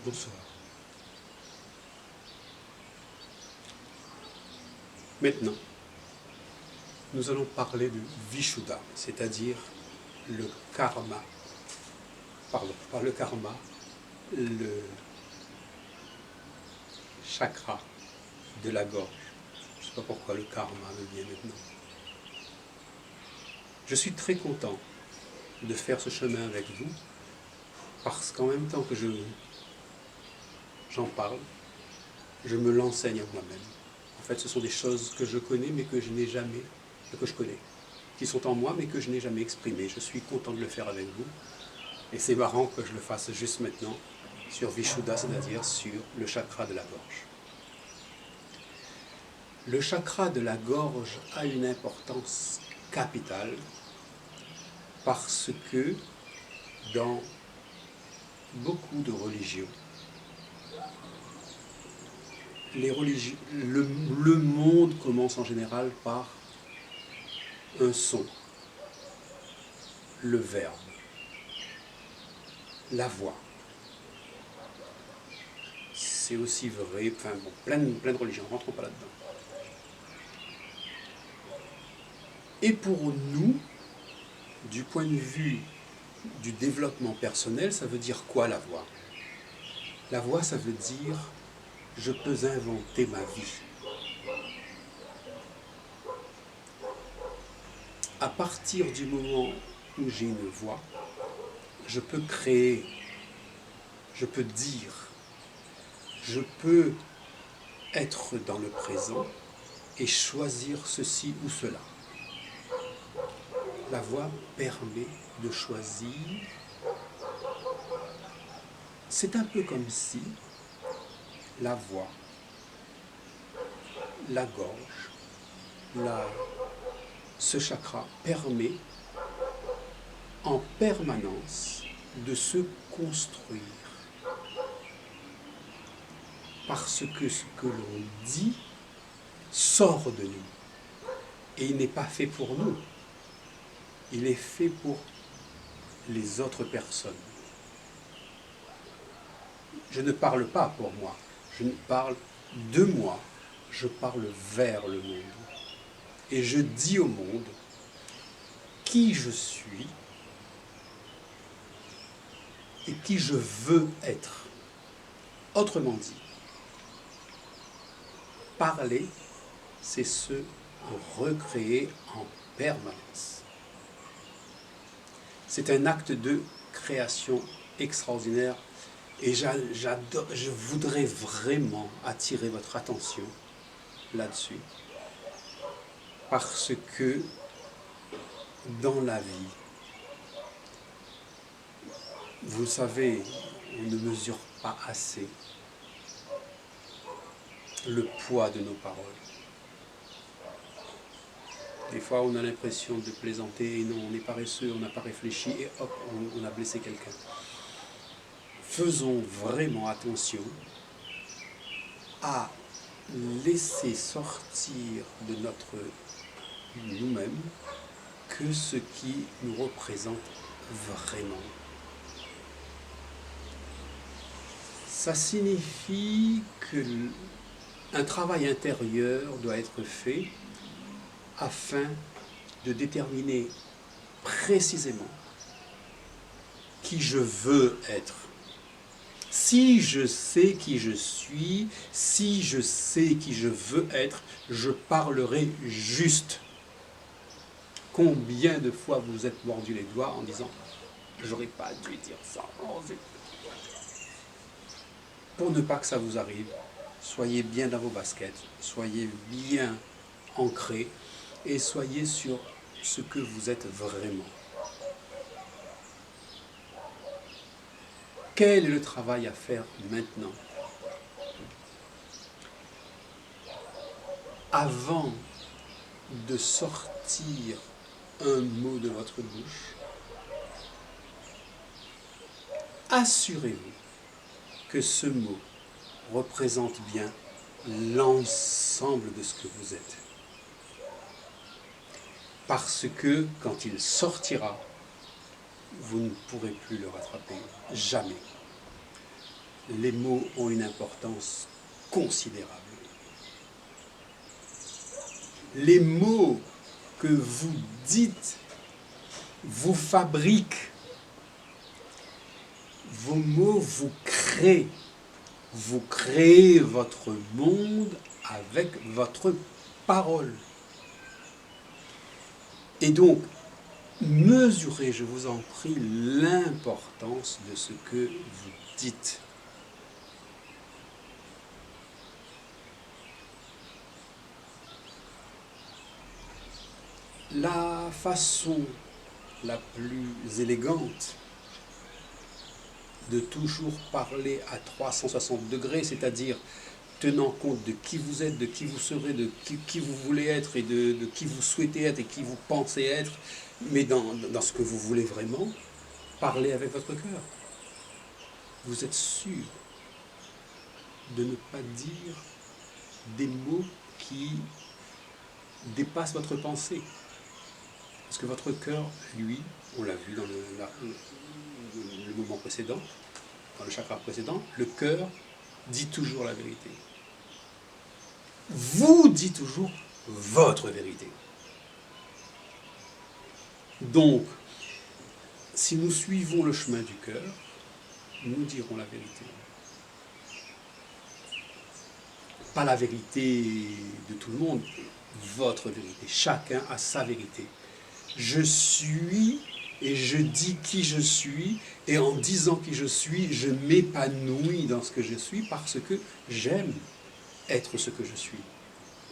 Bonsoir. Maintenant, nous allons parler de Vishuddha, c'est-à-dire le karma. Pardon, pas le karma, le chakra de la gorge. Je ne sais pas pourquoi le karma me vient maintenant. Je suis très content de faire ce chemin avec vous, parce qu'en même temps que j'en parle, je me l'enseigne à moi-même. En fait, ce sont des choses que je connais, mais que je n'ai jamais, que je connais, qui sont en moi, mais que je n'ai jamais exprimées. Je suis content de le faire avec vous. Et c'est marrant que je le fasse juste maintenant sur Vishuddha, c'est-à-dire sur le chakra de la gorge. Le chakra de la gorge a une importance capitale parce que dans beaucoup de religions, le monde commence en général par un son, le verbe, la voix. C'est aussi vrai, enfin bon, plein de religions, ne rentrons pas là-dedans. Et pour nous, du point de vue du développement personnel, ça veut dire quoi la voix? La voix, ça veut dire je peux inventer ma vie. À partir du moment où j'ai une voix, je peux créer, je peux dire, je peux être dans le présent et choisir ceci ou cela. La voix permet de choisir. C'est un peu comme si la voix, la gorge, ce chakra permet en permanence de se construire. Parce que ce que l'on dit sort de nous. Et il n'est pas fait pour nous. Il est fait pour les autres personnes. Je ne parle pas pour moi. Je ne parle de moi. Je parle vers le monde. Et je dis au monde qui je suis et qui je veux être. Autrement dit, parler, c'est se recréer en permanence. C'est un acte de création extraordinaire et je voudrais vraiment attirer votre attention là-dessus parce que dans la vie, vous le savez, on ne mesure pas assez le poids de nos paroles. Des fois, on a l'impression de plaisanter, et non, on est paresseux, on n'a pas réfléchi, et hop, on a blessé quelqu'un. Faisons vraiment attention à laisser sortir de notre nous-mêmes que ce qui nous représente vraiment. Ça signifie qu'un travail intérieur doit être fait afin de déterminer précisément qui je veux être. Si je sais qui je suis, si je sais qui je veux être, je parlerai juste. Combien de fois vous vous êtes mordu les doigts en disant « j'aurais pas dû dire ça ». Pour ne pas que ça vous arrive, soyez bien dans vos baskets, soyez bien ancrés et soyez sur ce que vous êtes vraiment. Quel est le travail à faire maintenant? Avant de sortir un mot de votre bouche, assurez-vous que ce mot représente bien l'ensemble de ce que vous êtes. Parce que quand il sortira, vous ne pourrez plus le rattraper. Jamais. les mots ont une importance considérable. Les mots que vous dites vous fabriquent. Vos mots vous créent. Vous créez votre monde avec votre parole. Et donc, mesurez, je vous en prie, l'importance de ce que vous dites. La façon la plus élégante de toujours parler à 360 degrés, c'est-à-dire tenant compte de qui vous êtes, de qui vous serez, de qui vous voulez être et de qui vous souhaitez être et qui vous pensez être, mais dans ce que vous voulez vraiment, parlez avec votre cœur. Vous êtes sûr de ne pas dire des mots qui dépassent votre pensée. Parce que votre cœur, lui, on l'a vu dans le moment précédent, dans le chakra précédent, le cœur dit toujours la vérité. Vous dites toujours votre vérité. Donc, si nous suivons le chemin du cœur, nous dirons la vérité. Pas la vérité de tout le monde, votre vérité. Chacun a sa vérité. Je suis et je dis qui je suis, et en disant qui je suis, je m'épanouis dans ce que je suis parce que j'aime être ce que je suis.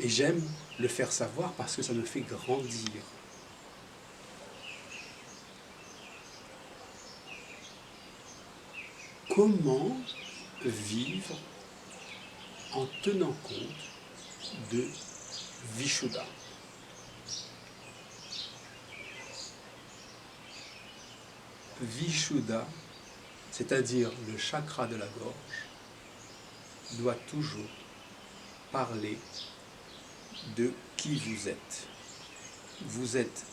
Et j'aime le faire savoir parce que ça me fait grandir. Comment vivre en tenant compte de Vishuddha? Vishuddha, c'est-à-dire le chakra de la gorge, doit toujours parler de qui vous êtes. Vous êtes,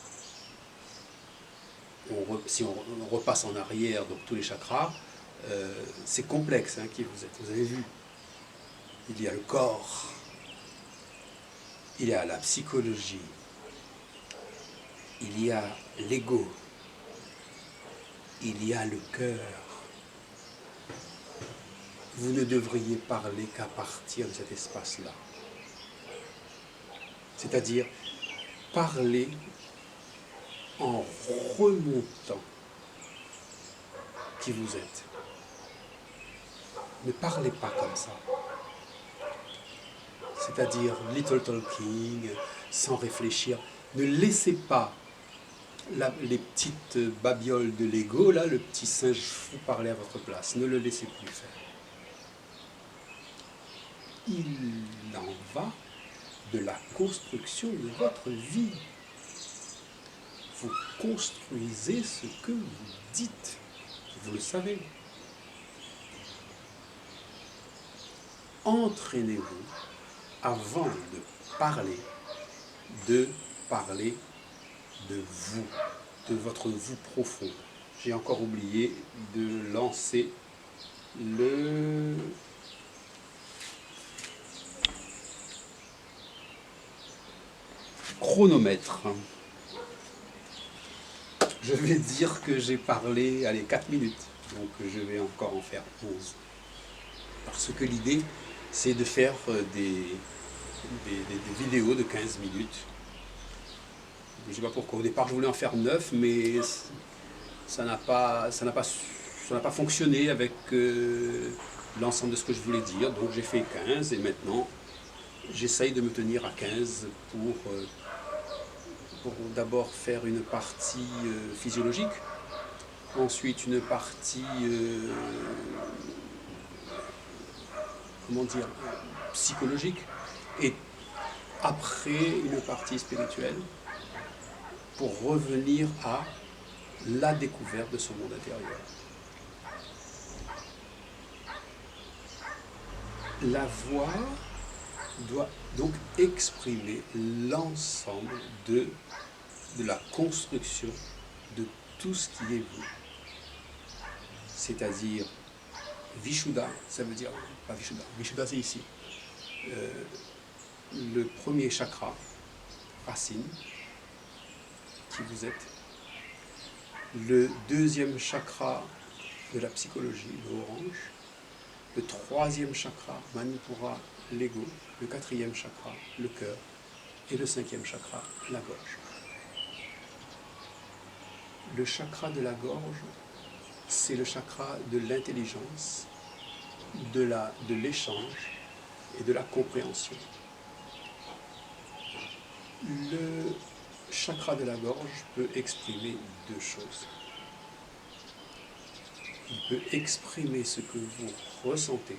si on repasse en arrière, donc tous les chakras, c'est complexe qui vous êtes, vous avez vu. Il y a le corps, il y a la psychologie, il y a l'ego, il y a le cœur. Vous ne devriez parler qu'à partir de cet espace-là. C'est-à-dire parler en remontant qui vous êtes. Ne parlez pas comme ça. C'est-à-dire little talking, sans réfléchir. Ne laissez pas les petites babioles de l'ego, là, le petit singe fou parler à votre place. Ne le laissez plus faire. Il en va de la construction de votre vie. Vous construisez ce que vous dites. Vous le savez. Entraînez-vous avant de parler de vous, de votre vous profond. J'ai encore oublié de lancer le chronomètre. Je vais dire que j'ai parlé, 4 minutes, donc je vais encore en faire 11. Parce que l'idée, c'est de faire des vidéos de 15 minutes. Je ne sais pas pourquoi. Au départ, je voulais en faire 9, mais ça n'a pas fonctionné avec l'ensemble de ce que je voulais dire. Donc j'ai fait 15 et maintenant, j'essaye de me tenir à 15 pour d'abord faire une partie physiologique, ensuite une partie psychologique, et après une partie spirituelle, pour revenir à la découverte de son monde intérieur. La voix doit donc exprimer l'ensemble de la construction de tout ce qui est vous. C'est-à-dire Vishuddha, ça veut dire, pas Vishuddha, Vishuddha c'est ici. Le premier chakra, racine, qui vous êtes. Le deuxième chakra de la psychologie, le orange. Le troisième chakra, Manipura, l'ego. Le quatrième chakra, le cœur. Et le cinquième chakra, la gorge. Le chakra de la gorge, c'est le chakra de l'intelligence, de l'échange et de la compréhension. Le chakra de la gorge peut exprimer deux choses. Il peut exprimer ce que vous ressentez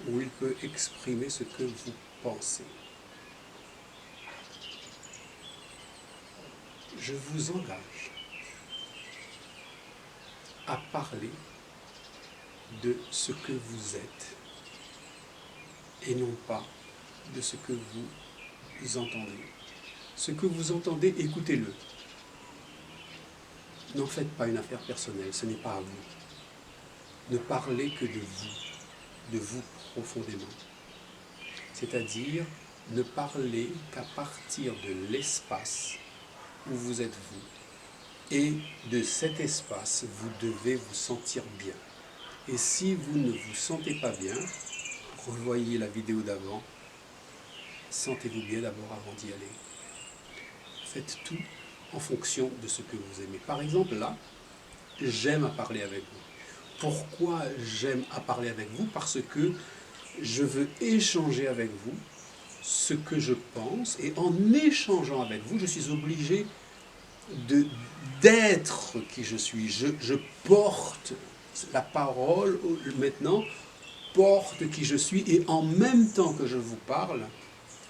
ou il peut exprimer ce que vous pensez. Je vous engage à parler de ce que vous êtes et non pas de ce que vous entendez. Ce que vous entendez, écoutez-le. N'en faites pas une affaire personnelle, ce n'est pas à vous. Ne parlez que de vous profondément. C'est-à-dire, ne parlez qu'à partir de l'espace où vous êtes vous. Et de cet espace, vous devez vous sentir bien. Et si vous ne vous sentez pas bien, revoyez la vidéo d'avant. Sentez-vous bien d'abord avant d'y aller. Faites tout en fonction de ce que vous aimez. Par exemple, là, j'aime à parler avec vous. Pourquoi j'aime à parler avec vous? Parce que je veux échanger avec vous ce que je pense, et en échangeant avec vous, je suis obligé d'être qui je suis. Je porte la parole maintenant, porte qui je suis, et en même temps que je vous parle,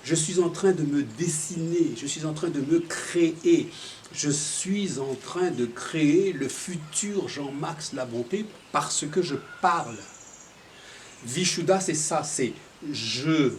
je suis en train de me dessiner, je suis en train de me créer, je suis en train de créer le futur Jean-Max Labonté parce que je parle. Vishuddha, c'est ça, c'est je